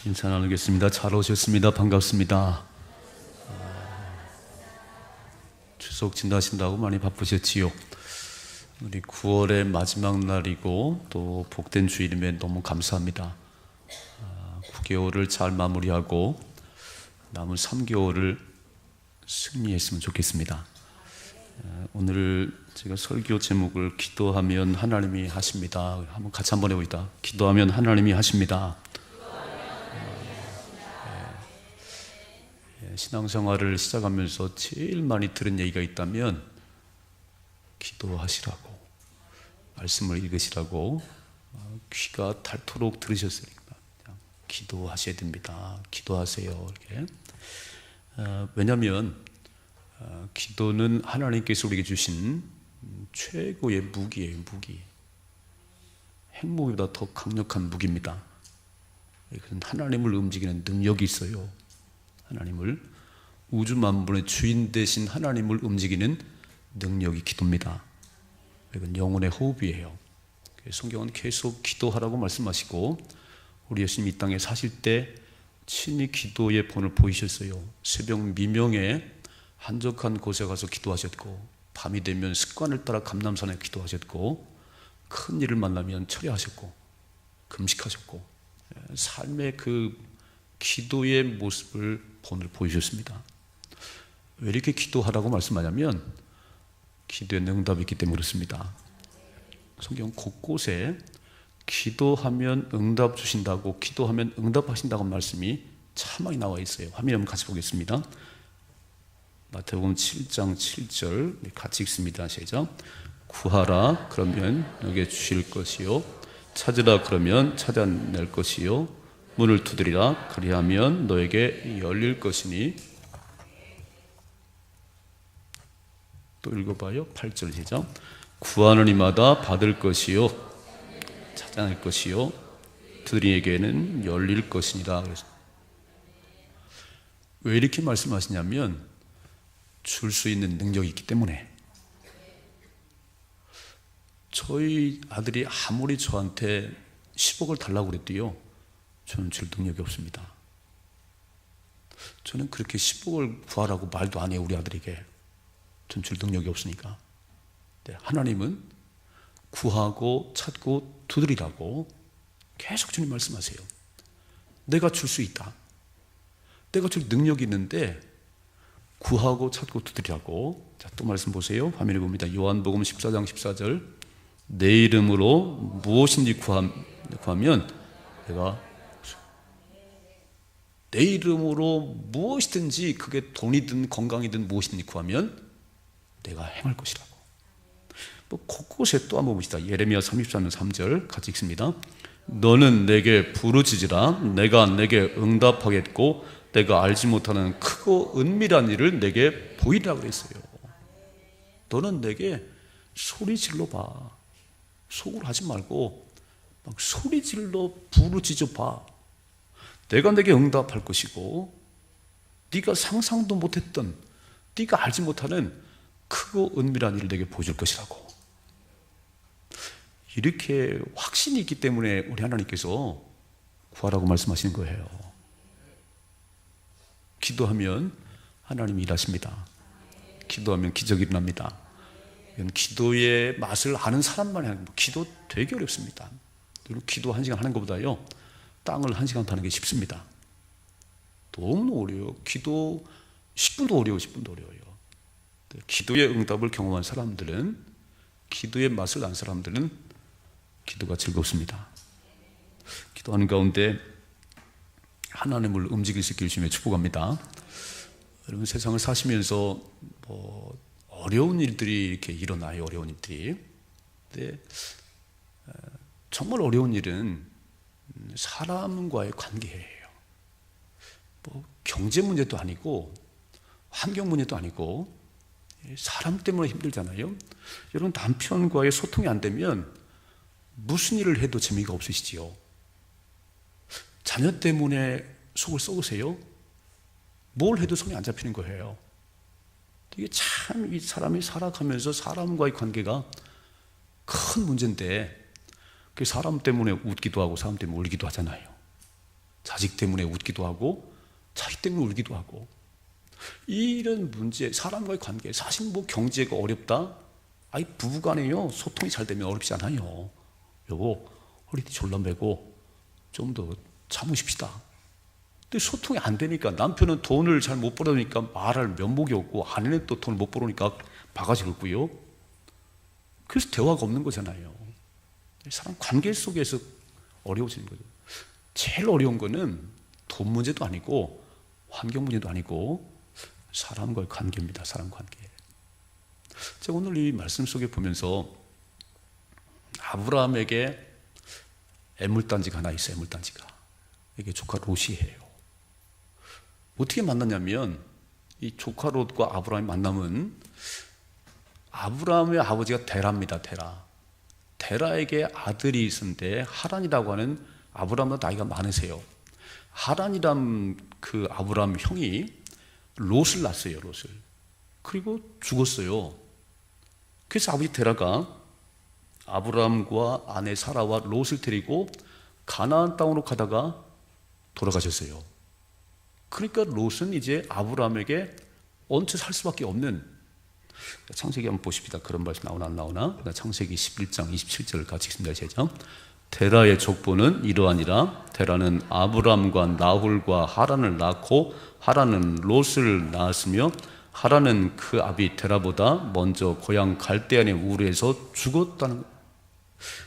인사 나누겠습니다. 잘 오셨습니다. 반갑습니다. 추석 지나신다고 많이 바쁘셨지요? 우리 9월의 마지막 날이고 또 복된 주일임에 너무 감사합니다. 9개월을 잘 마무리하고 남은 3개월을 승리했으면 좋겠습니다. 오늘 제가 설교 제목을 기도하면 하나님이 하십니다. 같이 한번 해봅니다. 기도하면 하나님이 하십니다. 신앙생활을 시작하면서 제일 많이 들은 얘기가 있다면 기도하시라고, 말씀을 읽으시라고 귀가 닳도록 들으셨으니까 기도하셔야 됩니다. 기도하세요. 이렇게. 왜냐하면 기도는 하나님께서 우리에게 주신 최고의 무기예요. 무기. 핵무기보다 더 강력한 무기입니다. 하나님을 움직이는 능력이 있어요. 하나님을, 우주 만물의 주인 되신 하나님을 움직이는 능력이 기도입니다. 이건 영혼의 호흡이에요. 성경은 계속 기도하라고 말씀하시고 우리 예수님 이 땅에 사실 때 친히 기도의 본을 보이셨어요. 새벽 미명에 한적한 곳에 가서 기도하셨고, 밤이 되면 습관을 따라 감람산에 기도하셨고, 큰 일을 만나면 철야하셨고, 금식하셨고, 삶의 그 기도의 모습을 본을 보여주셨습니다. 왜 이렇게 기도하라고 말씀하냐면 기도에 응답이 있기 때문에 그렇습니다. 성경 곳곳에 기도하면 응답 주신다고, 기도하면 응답하신다고 말씀이 참 많이 나와 있어요. 화면에 한번 같이 보겠습니다. 마태복음 7장 7절 같이 읽습니다. 시작. 구하라 그러면 너에게 주실 것이요, 찾으라 그러면 찾아낼 것이요, 문을 두드리라 그리하면 너에게 열릴 것이니. 또 읽어봐요. 8절 시작. 구하는 이마다 받을 것이요, 찾아낼 것이요, 두드리에게는 열릴 것이니라. 왜 이렇게 말씀하시냐면 줄 수 있는 능력이 있기 때문에. 저희 아들이 아무리 저한테 10억을 달라고 그랬대요. 저는 줄 능력이 없습니다. 저는 그렇게 10억을 구하라고 말도 안 해요. 우리 아들에게. 전 줄 능력이 없으니까. 하나님은 구하고 찾고 두드리라고 계속 주님 말씀하세요. 내가 줄 수 있다. 내가 줄 능력이 있는데 구하고 찾고 두드리라고. 자, 또 말씀 보세요. 화면에 봅니다. 요한복음 14장 14절. 내 이름으로 무엇인지 구하면 내가, 내 이름으로 무엇이든지, 그게 돈이든 건강이든 무엇이든지 구하면 내가 행할 것이라고. 곳곳에 또 한번 봅시다. 예레미야 33장 3절 같이 읽습니다. 너는 내게 부르짖으라 내가 내게 응답하겠고 내가 알지 못하는 크고 은밀한 일을 내게 보이리라 그랬어요. 너는 내게 소리 질러봐. 속으로 하지 말고 막 소리 질러 부르짖어 봐. 내가 내게 응답할 것이고 네가 상상도 못했던, 네가 알지 못하는 크고 은밀한 일을 내게 보여줄 것이라고. 이렇게 확신이 있기 때문에 우리 하나님께서 구하라고 말씀하시는 거예요. 기도하면 하나님이 일하십니다. 기도하면 기적이 일어납니다. 이건 기도의 맛을 아는 사람만이 하는 거예요. 기도 되게 어렵습니다. 기도 1시간 하는 것보다요, 땅을 1시간 파는 게 쉽습니다. 너무 어려워요. 기도 10분도 어려워요. 10분도 어려워요. 기도의 응답을 경험한 사람들은, 기도의 맛을 난 사람들은 기도가 즐겁습니다. 기도하는 가운데 하나님을 움직일 수 있게 주님의 축복합니다. 여러분, 세상을 사시면서 어려운 일들이 이렇게 일어나요. 어려운 일들이. 근데 정말 어려운 일은 사람과의 관계예요. 경제 문제도 아니고 환경 문제도 아니고 사람 때문에 힘들잖아요. 여러분, 남편과의 소통이 안 되면 무슨 일을 해도 재미가 없으시지요. 자녀 때문에 속을 썩으세요. 뭘 해도 손이 안 잡히는 거예요. 이게 참, 이 사람이 살아가면서 사람과의 관계가 큰 문제인데, 그 사람 때문에 웃기도 하고 사람 때문에 울기도 하잖아요. 자식 때문에 웃기도 하고 자식 때문에 울기도 하고, 이런 문제, 사람과의 관계, 사실 뭐 경제가 어렵다? 아니 부부간에요 소통이 잘 되면 어렵지 않아요. 여보 허리띠 졸라매고 좀 더 참으십시다. 근데 소통이 안 되니까, 남편은 돈을 잘 못 벌어니까 말할 면목이 없고, 아내는 또 돈을 못 벌으니까 바가지 긁고요. 그래서 대화가 없는 거잖아요. 사람 관계 속에서 어려워지는 거죠. 제일 어려운 거는 돈 문제도 아니고 환경 문제도 아니고 사람과의 관계입니다. 사람 관계. 제가 오늘 이 말씀 속에 보면서 아브라함에게 애물단지가 하나 있어요. 애물단지가. 이게 조카 롯이에요. 어떻게 만났냐면, 이 조카 롯과 아브라함의 만남은, 아브라함의 아버지가 데라입니다. 데라에게 아들이 있었는데, 하란이라고 하는, 아브라함보다 나이가 많으세요. 하란이란 그 아브라함 형이 롯을 낳았어요. 롯을. 그리고 죽었어요. 그래서 아버지 데라가 아브라함과 아내 사라와 롯을 데리고 가나안 땅으로 가다가 돌아가셨어요. 그러니까 롯은 이제 아브라함에게 얹혀 살 수밖에 없는, 창세기 한번 보십시다. 그런 말씀 나오나 안 나오나? 창세기 11장 27절을 같이 읽습니다. 제가 데라의 족보는 이러하니라. 데라는 아브람과 나홀과 하란을 낳고 하란은 롯을 낳았으며 하란은 그 아비 데라보다 먼저 고향 갈대안의 우르에서 죽었다는 거예요.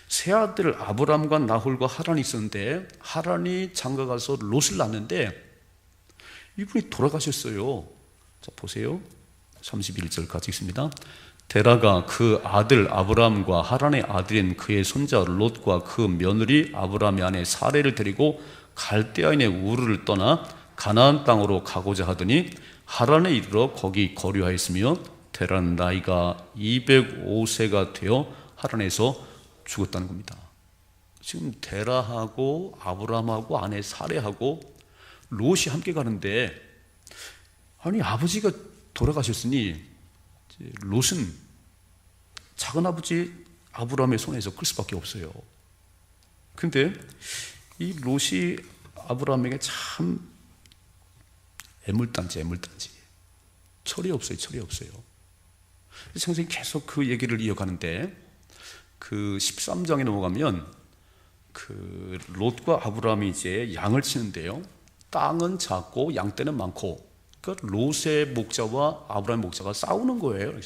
세 아들 아브람과 나홀과 하란이 있었는데, 하란이 장가가서 롯을 낳았는데 이분이 돌아가셨어요. 자 보세요. 31절 같이 읽습니다. 데라가 그 아들 아브람과 하란의 아들인 그의 손자 롯과 그 며느리 아브람의 아내 사레를 데리고 갈대아인의 우르를 떠나 가나안 땅으로 가고자 하더니 하란에 이르러 거기 거류하였으며, 데라는 나이가 205세가 되어 하란에서 죽었다는 겁니다. 지금 데라하고 아브람하고 아내 사레하고 롯이 함께 가는데, 아니 아버지가 돌아가셨으니 롯은 작은아버지 아브라함의 손에서 클 수밖에 없어요. 근데 이 롯이 아브라함에게 참 애물단지. 철이 없어요. 선생님이 계속 그 얘기를 이어가는데, 그 13장에 넘어가면 그 롯과 아브라함이 이제 양을 치는데요, 땅은 작고 양떼는 많고, 그러니까 롯의 목자와 아브라함의 목자가 싸우는 거예요.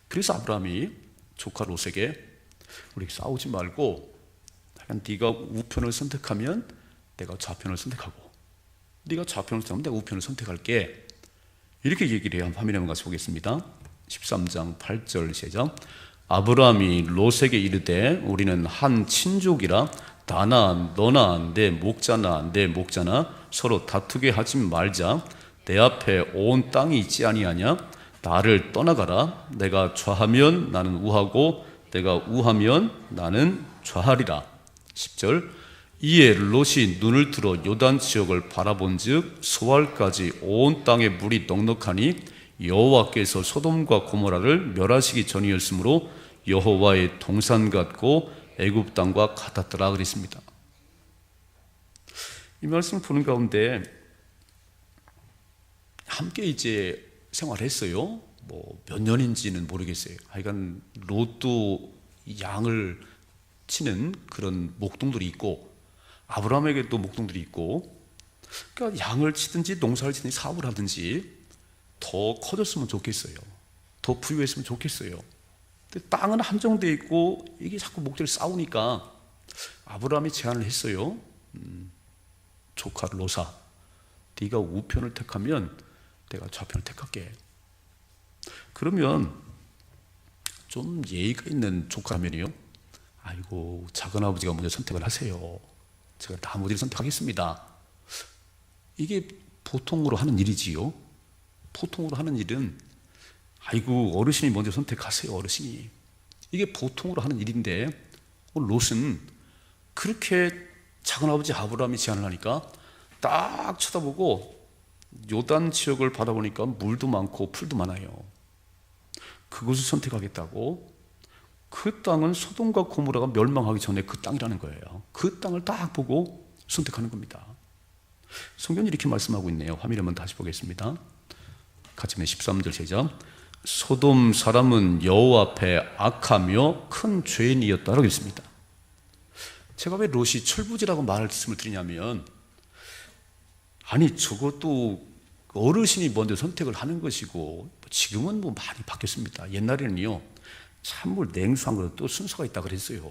그래서 아브라함이 조카 롯에게 우리 싸우지 말고 네가 우편을 선택하면 내가 좌편을 선택하고, 네가 좌편을 선택하면 내가 우편을 선택할게, 이렇게 얘기를 해요. 화면에 한번 같이 보겠습니다. 13장 8절 시작. 아브라함이 롯에게 이르되 우리는 한 친족이라 나나 너나 내 목자나 내 목자나 서로 다투게 하지 말자. 내 앞에 온 땅이 있지 아니하냐? 나를 떠나가라. 내가 좌하면 나는 우하고 내가 우하면 나는 좌하리라. 10절. 이에 롯이 눈을 들어 요단 지역을 바라본즉 소알까지 온 땅에 물이 넉넉하니 여호와께서 소돔과 고모라를 멸하시기 전이었으므로 여호와의 동산 같고 애굽 땅과 같았더라 그랬습니다. 이 말씀을 보는 가운데 함께 이제 생활했어요. 뭐 몇 년인지는 모르겠어요. 하여간 롯도 양을 치는 그런 목동들이 있고, 아브라함에게도 목동들이 있고, 그러니까 양을 치든지 농사를 치든지 사업을 하든지 더 커졌으면 좋겠어요. 더 부유했으면 좋겠어요. 근데 땅은 한정되어 있고 이게 자꾸 목들이 싸우니까 아브라함이 제안을 했어요. 조카 롯아, 네가 우편을 택하면 내가 좌편을 택할게. 그러면 좀 예의가 있는 조카라면요, 아이고 작은아버지가 먼저 선택을 하세요. 제가 나머지를 선택하겠습니다. 이게 보통으로 하는 일이지요. 보통으로 하는 일은 아이고 어르신이 먼저 선택하세요. 어르신이. 이게 보통으로 하는 일인데, 롯은 그렇게 작은아버지 아브라함이 제안을 하니까 딱 쳐다보고 요단 지역을 바라보니까 물도 많고 풀도 많아요. 그것을 선택하겠다고. 그 땅은 소돔과 고모라가 멸망하기 전에 그 땅이라는 거예요. 그 땅을 딱 보고 선택하는 겁니다. 성경이 이렇게 말씀하고 있네요. 화면에 한번 다시 보겠습니다. 같이 13절 시작. 소돔 사람은 여호와 앞에 악하며 큰 죄인이었다라고 했습니다. 제가 왜 롯이 철부지라고 말씀을 드리냐면, 아니 적어도 어르신이 먼저 선택을 하는 것이고, 지금은 뭐 많이 바뀌었습니다. 옛날에는요 찬물 냉수한 것도 순서가 있다 그랬어요.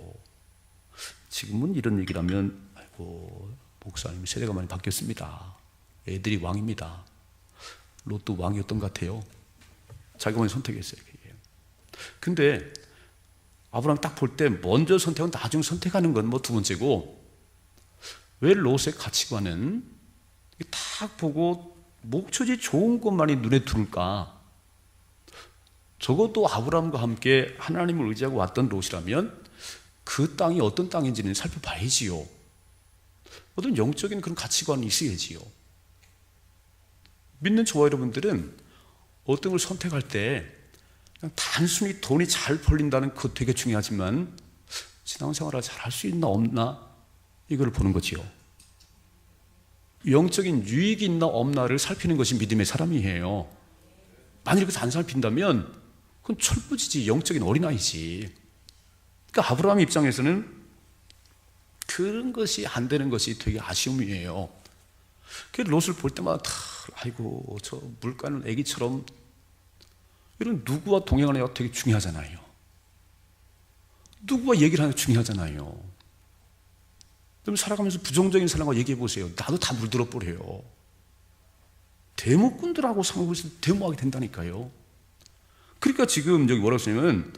지금은 이런 얘기를 하면 아이고 목사님 세대가 많이 바뀌었습니다. 애들이 왕입니다. 롯도 왕이었던 것 같아요. 자기가 먼저 선택했어요. 근데 아브라함 딱 볼 때 먼저 선택은 나중 선택하는 건 뭐 두 번째고, 왜 롯의 가치관은 딱 보고 목초지 좋은 것만이 눈에 들을까? 적어도 아브라함과 함께 하나님을 의지하고 왔던 롯이라면 그 땅이 어떤 땅인지는 살펴봐야지요. 어떤 영적인 그런 가치관이 있어야지요. 믿는 저와 여러분들은 어떤 걸 선택할 때 그냥 단순히 돈이 잘 벌린다는 그 되게 중요하지만 신앙생활을 잘 할 수 있나 없나 이걸 보는 거지요. 영적인 유익이 있나 없나를 살피는 것이 믿음의 사람이에요. 만일 그것을 안 살핀다면 그건 철부지지, 영적인 어린아이지. 그러니까 아브라함 입장에서는 그런 것이 안 되는 것이 되게 아쉬움이에요. 그래서 롯을 볼 때마다 아이고 저 물 가는 애기처럼, 이런 누구와 동행하느냐가 되게 중요하잖아요. 누구와 얘기를 하느냐가 중요하잖아요. 그럼 살아가면서 부정적인 사람과 얘기해 보세요. 나도 다 물들어 버려요. 데모꾼들하고 상관없이 데모하게 된다니까요. 그러니까 지금 여기 뭐라고 쓰냐면,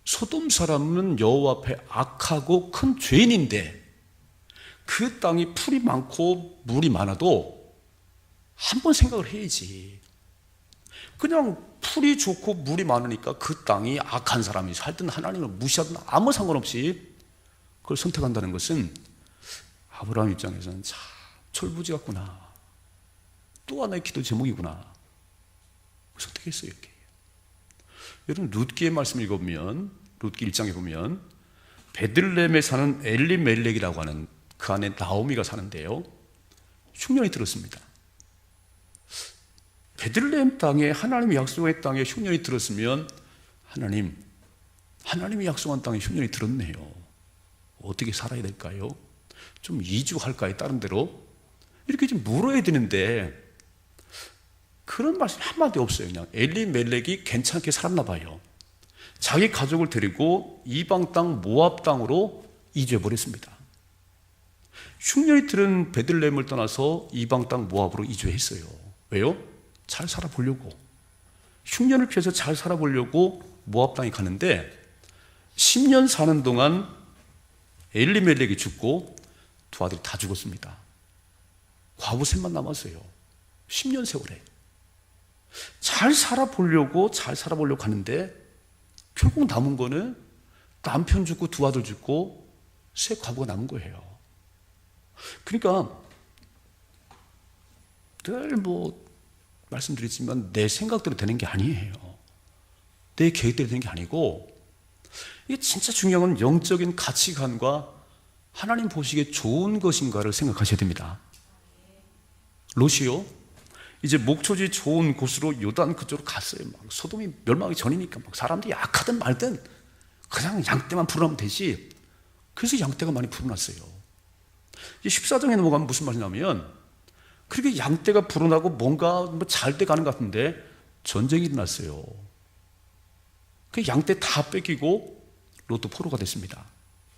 소돔 사람은 여호와 앞에 악하고 큰 죄인인데 그 땅이 풀이 많고 물이 많아도 한번 생각을 해야지. 그냥 풀이 좋고 물이 많으니까 그 땅이 악한 사람이 살든 하나님을 무시하든 아무 상관없이 그걸 선택한다는 것은 아브라함 입장에서는 참 철부지 같구나, 또 하나의 기도 제목이구나 선택했어요. 이렇게. 여러분 룻기의 말씀을 읽어보면, 룻기 1장에 보면 베들레헴에 사는 엘리멜렉이라고 하는 그 안에 나오미가 사는데요, 흉년이 들었습니다. 베들레헴 땅에 하나님이 약속의 땅에 흉년이 들었으면 하나님이 약속한 땅에 흉년이 들었네요. 어떻게 살아야 될까요? 좀 이주할까요? 다른 데로? 이렇게 좀 물어야 되는데 그런 말씀 한마디 없어요. 그냥 엘리멜렉이 괜찮게 살았나 봐요. 자기 가족을 데리고 이방 땅 모압 땅으로 이주해 버렸습니다. 흉년이 들은 베들레헴을 떠나서 이방 땅 모압으로 이주했어요. 왜요? 잘 살아보려고. 흉년을 피해서 잘 살아보려고 모압 땅에 가는데 10년 사는 동안 엘리멜렉이 죽고 두 아들이 다 죽었습니다. 과부 셋만 남았어요. 10년 세월에. 잘 살아보려고 하는데 결국 남은 거는 남편 죽고 두 아들 죽고 세 과부가 남은 거예요. 그러니까 늘 말씀드렸지만 내 생각대로 되는 게 아니에요. 내 계획대로 되는 게 아니고, 이게 진짜 중요한 건 영적인 가치관과 하나님 보시기에 좋은 것인가를 생각하셔야 됩니다. 롯이요, 이제 목초지 좋은 곳으로 요단 그쪽으로 갔어요. 막 소돔이 멸망하기 전이니까 막 사람들이 약하든 말든 그냥 양떼만 풀어나면 되지. 그래서 양떼가 많이 풀어났어요. 이제 14장에 넘어가면 무슨 말이냐면, 그렇게 양떼가 불어나고 뭔가 잘 돼 가는 것 같은데 전쟁이 일어났어요. 그 양떼 다 뺏기고 롯도 포로가 됐습니다.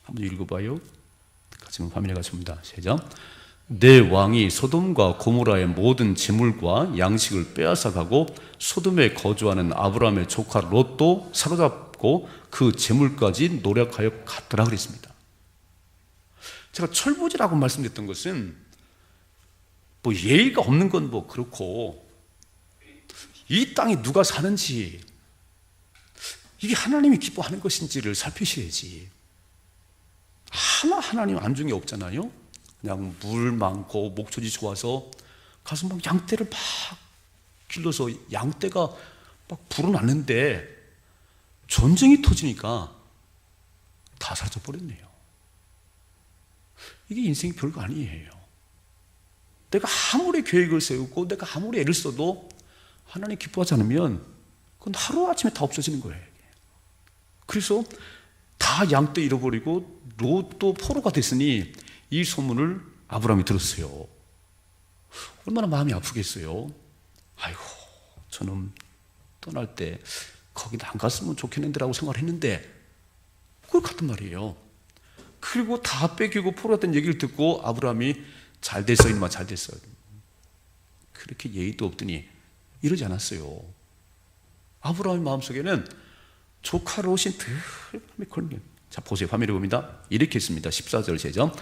한번 읽어봐요. 같이 화면에 가십니다. 시작. 내 왕이 소돔과 고모라의 모든 재물과 양식을 빼앗아 가고 소돔에 거주하는 아브라함의 조카 롯도 사로잡고 그 재물까지 노력하여 갔더라 그랬습니다. 제가 철부지라고 말씀드렸던 것은 예의가 없는 건 그렇고, 이 땅에 누가 사는지, 이게 하나님이 기뻐하는 것인지를 살피셔야지. 하나님 안중에 없잖아요. 그냥 물 많고 목초지 좋아서 가서 막 양떼를 막 길러서 양떼가 막 불어났는데 전쟁이 터지니까 다 사라져 버렸네요. 이게 인생이 별거 아니에요. 내가 아무리 계획을 세우고 내가 아무리 애를 써도 하나님 기뻐하지 않으면 그건 하루아침에 다 없어지는 거예요. 그래서 다 양떼 잃어버리고 롯도 포로가 됐으니 이 소문을 아브라함이 들었어요. 얼마나 마음이 아프겠어요. 아이고, 저는 떠날 때 거기 안 갔으면 좋겠는데 라고 생각을 했는데 그걸 같은 말이에요. 그리고 다 뺏기고 포로가 된 얘기를 듣고 아브라함이 잘 됐어 이놈아 잘 됐어. 그렇게 예의도 없더니 이러지 않았어요. 아브라함의 마음속에는 조카 롯이 늘 걸면. 자 보세요. 화면에 봅니다. 이렇게 했습니다. 14절 시작.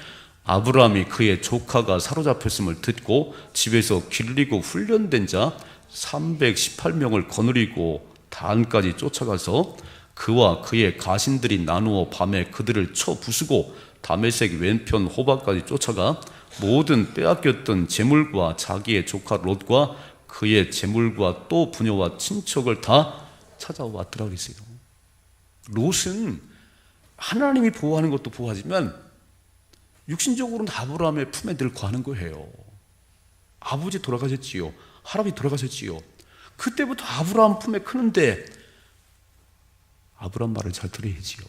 아브라함이 그의 조카가 사로잡혔음을 듣고 집에서 길리고 훈련된 자 318명을 거느리고 단까지 쫓아가서 그와 그의 가신들이 나누어 밤에 그들을 쳐 부수고 다메섹 왼편 호박까지 쫓아가 모든 빼앗겼던 재물과 자기의 조카 롯과 그의 재물과 또 부녀와 친척을 다 찾아왔더라 그랬어요. 롯은 하나님이 보호하는 것도 보호하지만 육신적으로는 아브라함의 품에 늘 거하는 거예요. 아버지 돌아가셨지요. 할아버지 돌아가셨지요. 그때부터 아브라함 품에 크는데 아브라함 말을 잘 들어야지요.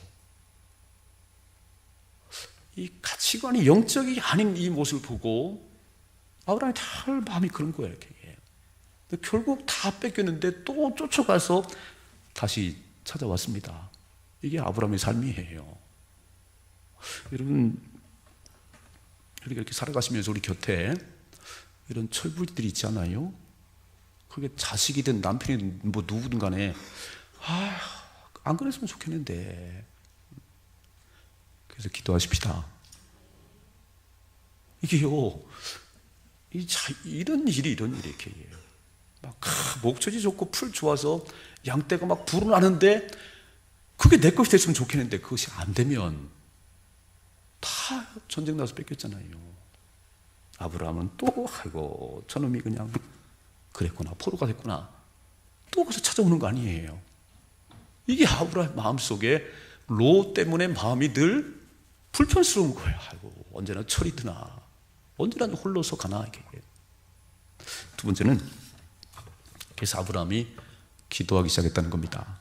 이 가치관이 영적이 아닌 이 모습을 보고 아브라함이 잘 마음이 그런 거예요. 이렇게. 결국 다 뺏겼는데 또 쫓아가서 다시 찾아왔습니다. 이게 아브라함의 삶이에요. 여러분, 우리가 이렇게 살아가시면서 우리 곁에 이런 철부지들이 있잖아요. 그게 자식이든 남편이든 뭐 누구든 간에 안 그랬으면 좋겠는데. 그래서 기도하십시다. 이게요, 이런 일이 이렇게 막 목초지 좋고 풀 좋아서 양떼가 막 불어나는데 그게 내 것이 됐으면 좋겠는데 그것이 안 되면 다 전쟁 나서 뺏겼잖아요. 아브라함은 또 아이고 저놈이 그냥 그랬구나 포로가 됐구나 또 가서 찾아오는 거 아니에요. 이게 아브라함 마음속에 롯 때문에 마음이 늘 불편스러운 거예요. 아이고 언제나 철이 드나 언제나 홀로서 가나. 이게 두 번째는 그래서 아브라함이 기도하기 시작했다는 겁니다.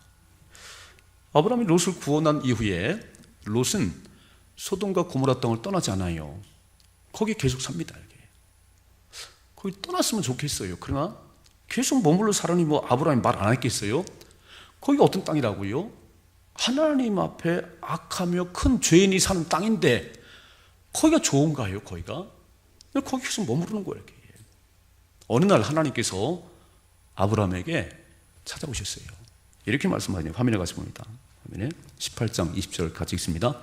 아브라함이 롯을 구원한 이후에 롯은 소돔과 고모라 땅을 떠나지 않아요. 거기 계속 삽니다. 이게. 거기 떠났으면 좋겠어요. 그러나 계속 머물러 살으니 뭐 아브라함이 말 안 했겠어요? 거기가 어떤 땅이라고요? 하나님 앞에 악하며 큰 죄인이 사는 땅인데 거기가 좋은가요? 거기가? 거기 계속 머무르는 거예요. 이렇게. 어느 날 하나님께서 아브라함에게 찾아오셨어요. 이렇게 말씀하시네요. 화면에 가서 봅니다. 화면에 18장 20절 같이 읽습니다.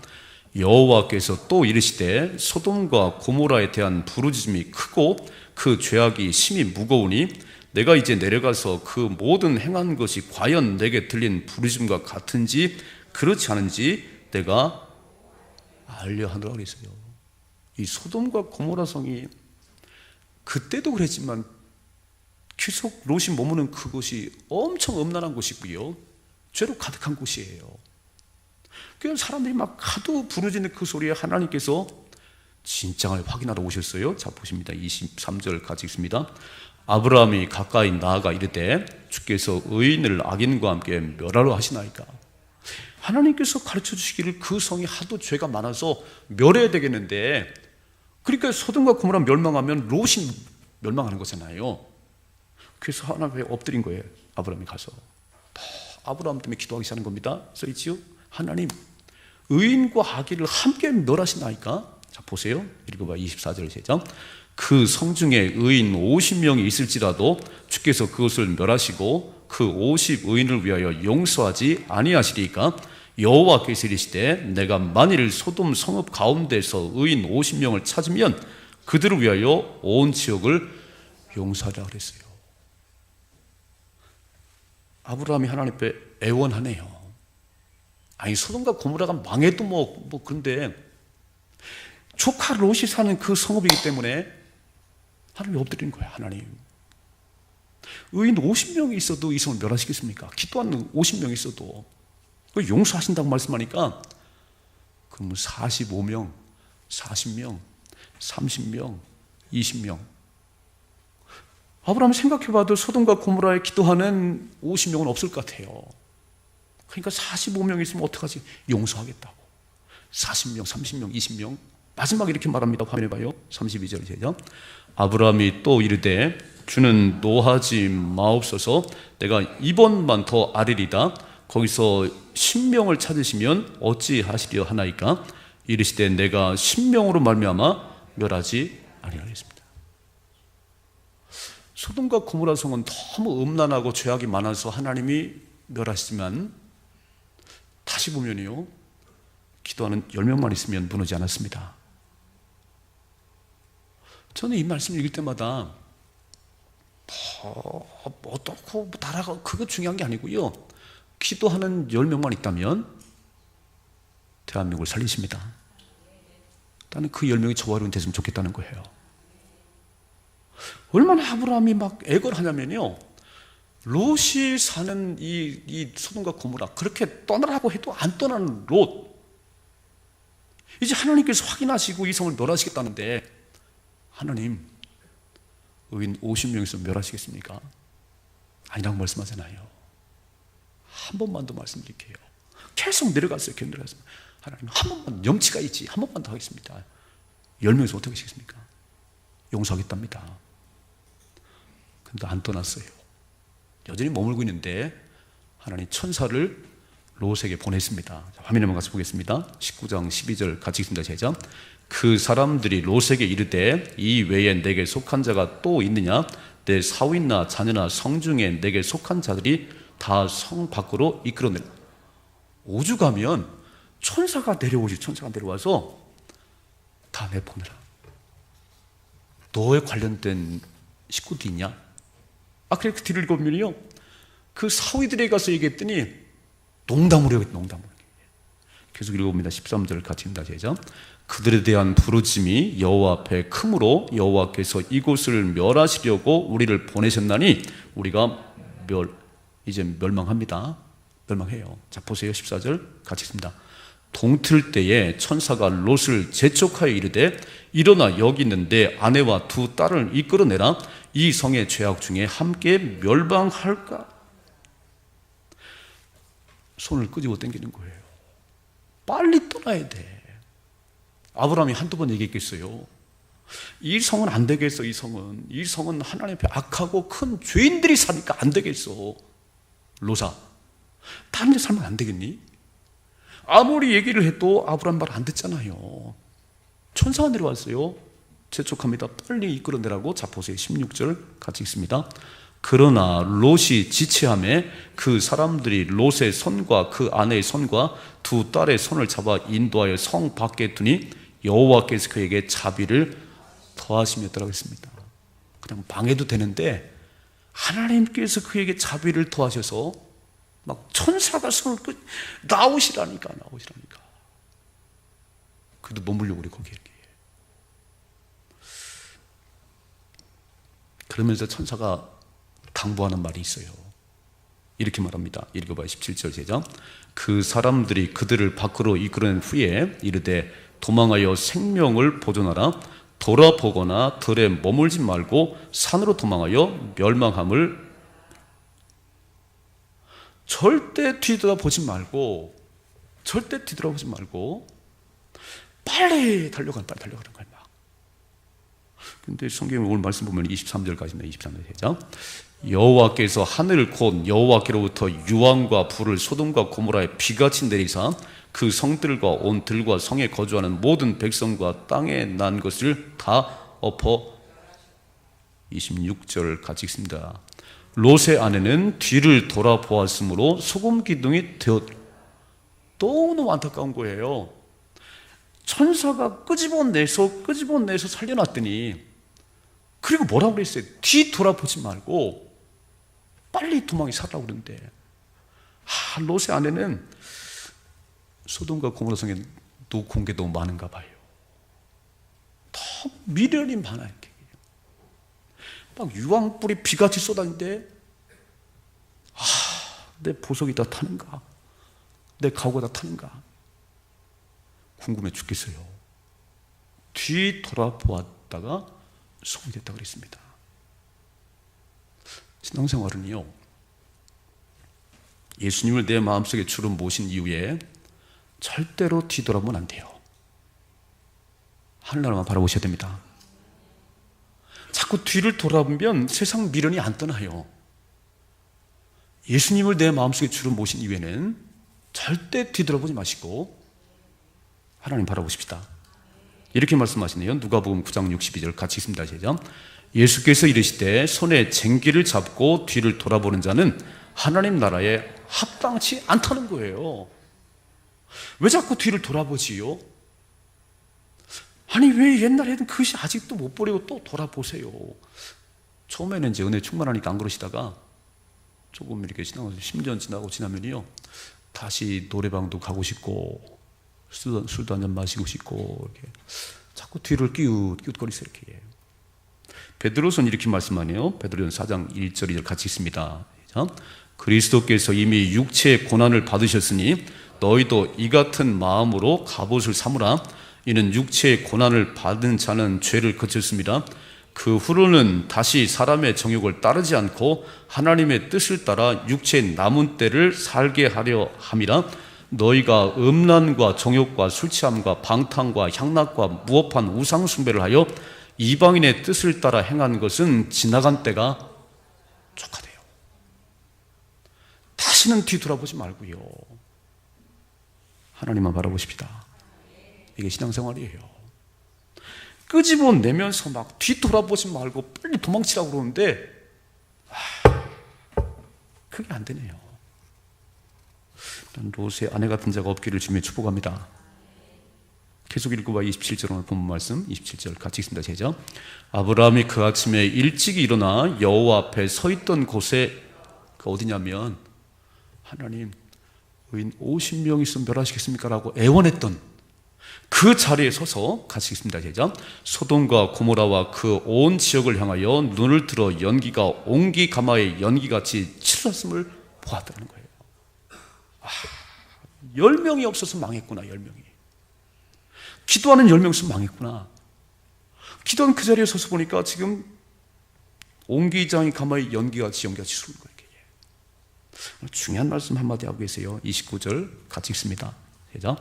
여호와께서 또 이르시되 소돔과 고모라에 대한 부르짖음이 크고 그 죄악이 심히 무거우니 내가 이제 내려가서 그 모든 행한 것이 과연 내게 들린 부르짖음과 같은지 그렇지 않은지 내가 알려 하노라 그랬어요. 이 소돔과 고모라 성이 그때도 그랬지만 계속 롯이 머무는 그곳이 엄청 음란한 곳이고요. 죄로 가득한 곳이에요. 그래서 사람들이 막 하도 부르짖는 그 소리에 하나님께서 진장을 확인하러 오셨어요. 자 보십니다. 23절 같이 읽습니다. 아브라함이 가까이 나아가 이르되 주께서 의인을 악인과 함께 멸하려 하시나이까. 하나님께서 가르쳐 주시기를 그 성이 하도 죄가 많아서 멸해야 되겠는데 그러니까 소돔과 고모라 멸망하면 롯이 멸망하는 거잖아요. 그래서 하나님 앞에 엎드린 거예요. 아브라함이 가서 아브라함 때문에 기도하기 시작하는 겁니다. 써있지요? 하나님 의인과 악인을 함께 멸하시나이까. 자 보세요. 읽어봐. 24절 시작. 그 성 중에 의인 50명이 있을지라도 주께서 그것을 멸하시고 그 50의인을 위하여 용서하지 아니하시리까. 여호와께서 이르시되 내가 만일 소돔 성읍 가운데서 의인 50명을 찾으면 그들을 위하여 온 지역을 용서하라 그랬어요. 아브라함이 하나님 앞에 애원하네요. 아니 소돔과 고모라가 망해도 뭐 그런데 조카 롯이 사는 그 성읍이기 때문에 하나님이 엎드리는 거예요. 하나님 의인 50명이 있어도 이 성을 멸하시겠습니까? 기도하는 50명이 있어도 용서하신다고 말씀하니까 그러면 45명 40명 30명, 20명. 아브라함 생각해봐도 소돔과 고모라에 기도하는 50명은 없을 것 같아요. 그러니까 45명 있으면 어떡하지? 용서하겠다고. 40명, 30명, 20명. 마지막에 이렇게 말합니다. 화면해봐요. 32절 제자. 아브라함이 또 이르되 주는 노하지 마옵소서. 내가 이번만 더 아뢰리다. 거기서 10명을 찾으시면 어찌하시려 하나이까? 이르시되 내가 10명으로 말미암아 멸하지 아니하겠습니다. 소돔과 고모라 성은 너무 음란하고 죄악이 많아서 하나님이 멸하시지만 다시 보면요, 기도하는 10명만 있으면 무너지지 않았습니다. 저는 이 말씀을 읽을 때마다 어떻고 나라가 그거 중요한 게 아니고요, 기도하는 10명만 있다면 대한민국을 살리십니다. 나는 그 10명이 저와 여러분 됐으면 좋겠다는 거예요. 얼마나 아브라함이 막 애걸 하냐면요, 롯이 사는 이 소돔과 고모라, 그렇게 떠나라고 해도 안 떠나는 롯. 이제 하나님께서 확인하시고 이 성을 멸하시겠다는데, 하나님 의인 50명에서 멸하시겠습니까? 아니라고 말씀하잖아요. 한 번만 더 말씀드릴게요. 계속 내려갔어요. 계속 내려갔어요. 하나님 한 번만, 염치가 있지, 한 번만 더 하겠습니다. 10명에서 어떻게 하시겠습니까? 용서하겠답니다. 근데 안 떠났어요. 여전히 머물고 있는데 하나님 천사를 롯에게 보냈습니다. 화면에 한번 같이 보겠습니다. 19장 12절 같이 읽습니다. 제자. 그 사람들이 롯에게 이르되 이 외에 내게 속한 자가 또 있느냐? 내 사위나 자녀나 성중에 내게 속한 자들이 다 성 밖으로 이끌어내라. 오죽하면 천사가 내려오지. 천사가 내려와서 다 내보내라. 너에 관련된 식구도 있냐? 그래, 그 뒤를 읽으면요, 그 사위들에게 가서 얘기했더니 농담으로 얘기했다. 농담으로. 계속 읽어봅니다. 13절 같이 읽는다. 제자. 그들에 대한 부르짐이 여호와 앞에 크므로 여호와께서 이곳을 멸하시려고 우리를 보내셨나니 우리가 이제 멸망합니다. 멸망해요. 자, 보세요. 14절 같이 읽습니다. 동틀 때에 천사가 롯을 재촉하여 이르되 일어나 여기 있는 내 아내와 두 딸을 이끌어내라. 이 성의 죄악 중에 함께 멸망할까? 손을 끄집어 당기는 거예요. 빨리 떠나야 돼. 아브라함이 한두 번 얘기했겠어요. 이 성은 안 되겠어. 이 성은 하나님 앞에 악하고 큰 죄인들이 사니까 안 되겠어. 롯아, 다른 데 살면 안 되겠니? 아무리 얘기를 해도 아브라함 말 안 듣잖아요. 천사가 내려왔어요. 재촉합니다. 빨리 이끌어내라고. 자, 보세요. 16절 같이 읽습니다. 그러나 롯이 지체하매 그 사람들이 롯의 손과 그 아내의 손과 두 딸의 손을 잡아 인도하여 성 밖에 두니 여호와께서 그에게 자비를 더하심이었다고 했습니다. 그냥 방해도 되는데 하나님께서 그에게 자비를 더하셔서 막 천사가 손을 나오시라니까. 그래도 머물려고 그래, 거기에. 그러면서 천사가 당부하는 말이 있어요. 이렇게 말합니다. 읽어봐요. 17절 제자. 그 사람들이 그들을 밖으로 이끌어낸 후에 이르되 도망하여 생명을 보존하라. 돌아보거나 들에 머물지 말고 산으로 도망하여 멸망함을. 절대 뒤돌아보지 말고 빨리 달려가는 거야. 근데 성경에 오늘 말씀 보면 23절까지입니다. 23절 제자. 여호와께서 하늘 곧 여호와께로부터 유황과 불을 소돔과 고모라에 비같이 내리사 그 성들과 온 들과 성에 거주하는 모든 백성과 땅에 난 것을 다 엎어. 26절 같이 읽습니다. 롯의 아내는 뒤를 돌아보았으므로 소금 기둥이 되었. 너무 안타까운 거예요. 천사가 끄집어내서 살려놨더니, 그리고 뭐라고 그랬어요? 뒤 돌아보지 말고 빨리 도망이 살라고 그러는데, 롯의 아내는 소돔과 고모라 성에 놓고 온 게 너무 많은가 봐요. 너무 미련이 많아요. 막 유황불이 비같이 쏟아지는데, 내 보석이 다 타는가? 내 가구가 다 타는가? 궁금해 죽겠어요. 뒤 돌아보았다가 소원이 됐다고 그랬습니다. 신앙생활은요, 예수님을 내 마음속에 주로 모신 이후에 절대로 뒤돌아보면 안 돼요. 하늘나라만 바라보셔야 됩니다. 자꾸 뒤를 돌아보면 세상 미련이 안 떠나요. 예수님을 내 마음속에 주로 모신 이후에는 절대 뒤돌아보지 마시고 하나님 바라보십시다. 이렇게 말씀하시네요. 누가복음 9장 62절 같이 읽습니다. 시작. 예수께서 이르시되 손에 쟁기를 잡고 뒤를 돌아보는 자는 하나님 나라에 합당치 않다는 거예요. 왜 자꾸 뒤를 돌아보지요? 아니, 왜 옛날에는 그것이 아직도 못 버리고 또 돌아보세요? 처음에는 이제 은혜 충만하니까 안 그러시다가 조금 이렇게 지나가서 10년 지나고 지나면요, 다시 노래방도 가고 싶고 술도 한잔 마시고 싶고 이렇게 자꾸 뒤를 끼웃끼웃거리세요. 이렇게. 베드로서는 이렇게 말씀하네요. 베드로전 4장 1절 2절 같이 읽습니다. 그리스도께서 이미 육체의 고난을 받으셨으니 너희도 이 같은 마음으로 갑옷을 삼으라. 이는 육체의 고난을 받은 자는 죄를 거쳤습니다. 그 후로는 다시 사람의 정욕을 따르지 않고 하나님의 뜻을 따라 육체의 남은 때를 살게 하려 함이라. 너희가 음란과 정욕과 술취함과 방탕과 향락과 무업한 우상 숭배를 하여 이방인의 뜻을 따라 행한 것은 지나간 때가 족하대요. 다시는 뒤돌아보지 말고요, 하나님만 바라보십시다. 이게 신앙생활이에요. 끄집어내면서 막 뒤돌아보지 말고 빨리 도망치라고 그러는데 그게 안 되네요. 롯의 아내 같은 자가 없기를 주며 축복합니다. 계속 읽어봐. 27절 오늘 본문 말씀 27절 같이 읽습니다. 시작. 아브라함이 그 아침에 일찍이 일어나 여호와 앞에 서 있던 곳에, 그 어디냐면 하나님 의인 50명 있으면 멸하시겠습니까? 라고 애원했던 그 자리에 서서 같이 읽습니다. 시작. 소돔과 고모라와 그 온 지역을 향하여 눈을 들어 연기가 옹기 가마의 연기같이 치솟음을 보았다는 거예요. 10명이 없어서 망했구나. 10명이 기도하는 10명 있으면 망했구나. 기도하는 그 자리에 서서 보니까 지금 옹기장이 가마의 연기같이 솟는 거예요. 중요한 말씀 한마디 하고 계세요. 29절 같이 읽습니다. 시작.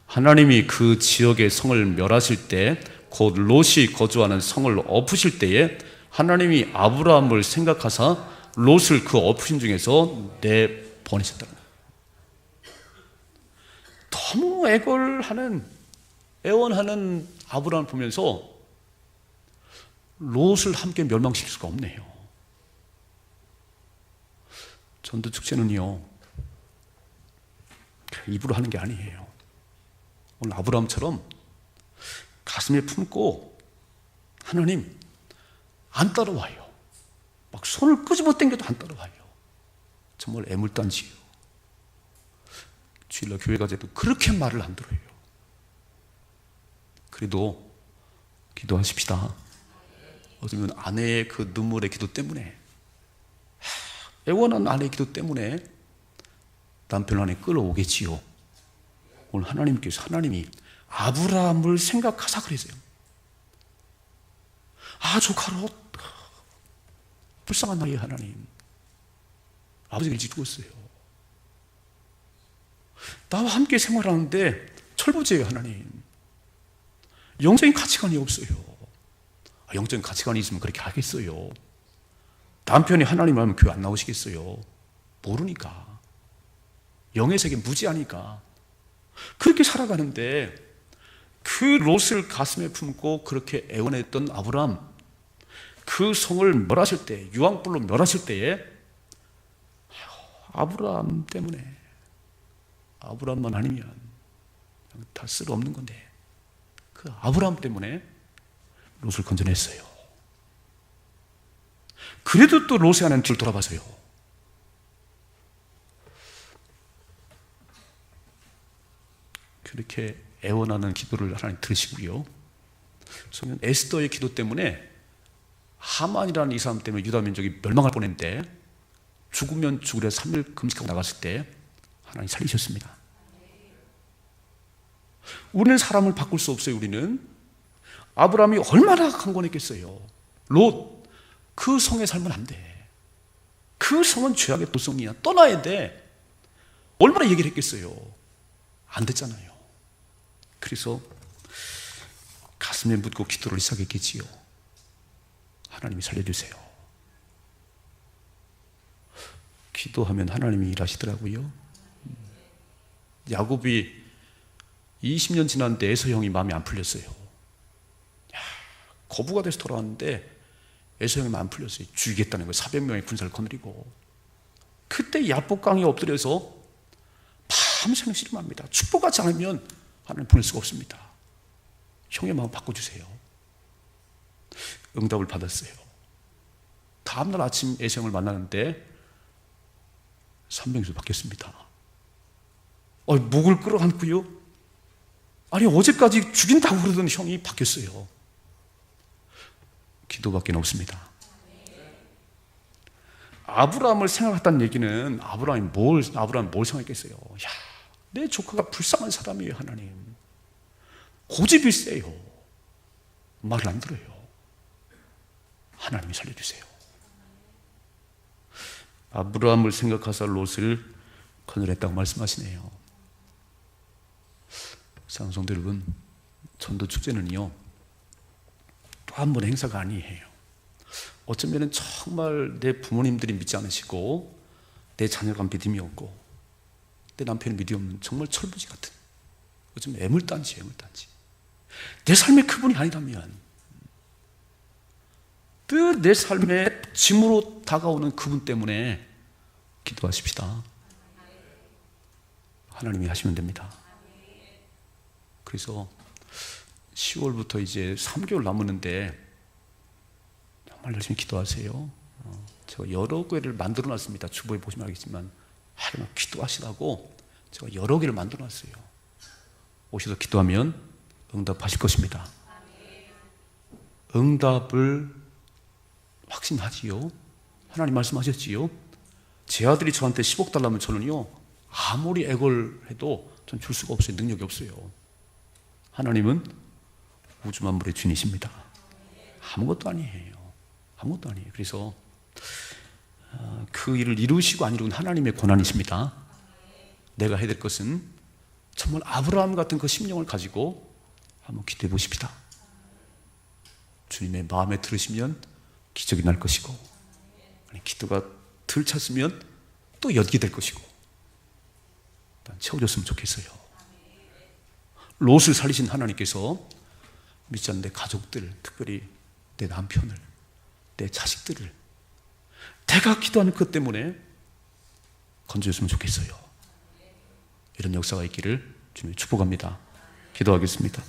하나님이 그 지역의 성을 멸하실 때, 곧 롯이 거주하는 성을 엎으실 때에 하나님이 아브라함을 생각하사 롯을 그 엎으신 중에서 내보내셨다는 거예요. 너무 애원하는 아브라함을 보면서 롯을 함께 멸망시킬 수가 없네요. 전도 축제는요, 입으로 하는 게 아니에요. 오늘 아브라함처럼 가슴에 품고 하나님 안 따라와요. 막 손을 끄집어 당겨도 안 따라와요. 정말 애물단지예요. 주일날 교회 가서도 그렇게 말을 안 들어요. 그래도 기도하십시다. 어쩌면 아내의 그 눈물의 기도 때문에, 애원한 아내의 기도 때문에 남편 안에 끌어오겠지요. 오늘 하나님이 아브라함을 생각하사 그러세요. 조카 롯, 불쌍한 나의 하나님, 아버지가 일찍 죽었어요. 나와 함께 생활하는데 철부지예요. 하나님, 영적인 가치관이 없어요. 영적인 가치관이 있으면 그렇게 하겠어요? 남편이 하나님 알면 교회 안 나오시겠어요? 모르니까. 영의 세계 무지하니까 그렇게 살아가는데, 그 롯을 가슴에 품고 그렇게 애원했던 아브라함, 그 성을 멸하실 때, 유황불로 멸하실 때에 아브라함 때문에, 아브라함만 아니면 다 쓸어없는 건데 그 아브라함 때문에 롯을 건져냈어요. 그래도 또 롯의 아내는 뒤를 돌아봐서요. 그렇게 애원하는 기도를 하나님 들으시고요. 그래서 에스더의 기도 때문에 하만이라는 이 사람 때문에 유다 민족이 멸망할 뻔했는데, 죽으면 죽으려 3일 금식하고 나갔을 때 하나님 살리셨습니다. 우리는 사람을 바꿀 수 없어요. 우리는 아브라함이 얼마나 강권했겠어요. 롯, 그 성에 살면 안 돼. 그 성은 죄악의 도성이야. 떠나야 돼. 얼마나 얘기를 했겠어요. 안 됐잖아요. 그래서 가슴에 묻고 기도를 시작했겠지요. 하나님이 살려주세요. 기도하면 하나님이 일하시더라고요. 야곱이 20년 지났는데 에서 형이 마음이 안 풀렸어요. 거부가 돼서 돌아왔는데 에서 형이 마음 안 풀렸어요. 죽이겠다는 거예요. 400명의 군사를 거느리고. 그때 야복강에 엎드려서 밤새는 씨름합니다. 축복하지 않으면 하나님 보낼 수가 없습니다. 형의 마음 바꿔주세요. 응답을 받았어요. 다음날 아침 에서 형을 만나는데 300수 바뀌었습니다. 목을 끌어안고요. 아니 어제까지 죽인다고 그러던 형이 바뀌었어요. 기도밖에 없습니다. 아브라함을 생각했다는 얘기는 아브라함이 뭘 생각했겠어요? 야, 내 조카가 불쌍한 사람이에요. 하나님 고집이 세요. 말을 안 들어요. 하나님이 살려주세요. 아브라함을 생각하사 롯을 거느렸다고 말씀하시네요. 사랑성도 여러분, 전도 축제는요 또 한 번의 행사가 아니에요. 어쩌면 정말 내 부모님들이 믿지 않으시고 내 자녀가 믿음이 없고 내 남편이 믿음이 없는 정말 철부지 같은, 요즘 애물단지예요. 애물단지. 내 삶의 그분이 아니라면, 늘 내 삶에 짐으로 다가오는 그분 때문에 기도하십시다. 하나님이 하시면 됩니다. 그래서 10월부터 이제 3개월 남았는데 정말 열심히 기도하세요. 제가 여러 개를 만들어 놨습니다. 주보에 보시면 알겠지만 하나님 기도하시라고 제가 여러 개를 만들어 놨어요. 오셔서 기도하면 응답하실 것입니다. 응답을 확신하지요. 하나님 말씀하셨지요. 제 아들이 저한테 10억 달라면 저는요 아무리 애걸 해도 전 줄 수가 없어요. 능력이 없어요. 하나님은 우주 만물의 주인이십니다. 아무것도 아니에요. 아무것도 아니에요. 그래서 그 일을 이루시고 안 이루는 하나님의 권한이십니다. 내가 해야 될 것은 정말 아브라함 같은 그 심령을 가지고 한번 기도해 보십시다. 주님의 마음에 들으시면 기적이 날 것이고, 기도가 덜 찼으면 또 연기 될 것이고, 채워줬으면 좋겠어요. 롯을 살리신 하나님께서 믿지 않는 내 가족들, 특별히 내 남편을, 내 자식들을 내가 기도하는 것 때문에 건져줬으면 좋겠어요. 이런 역사가 있기를 주님이 축복합니다. 기도하겠습니다.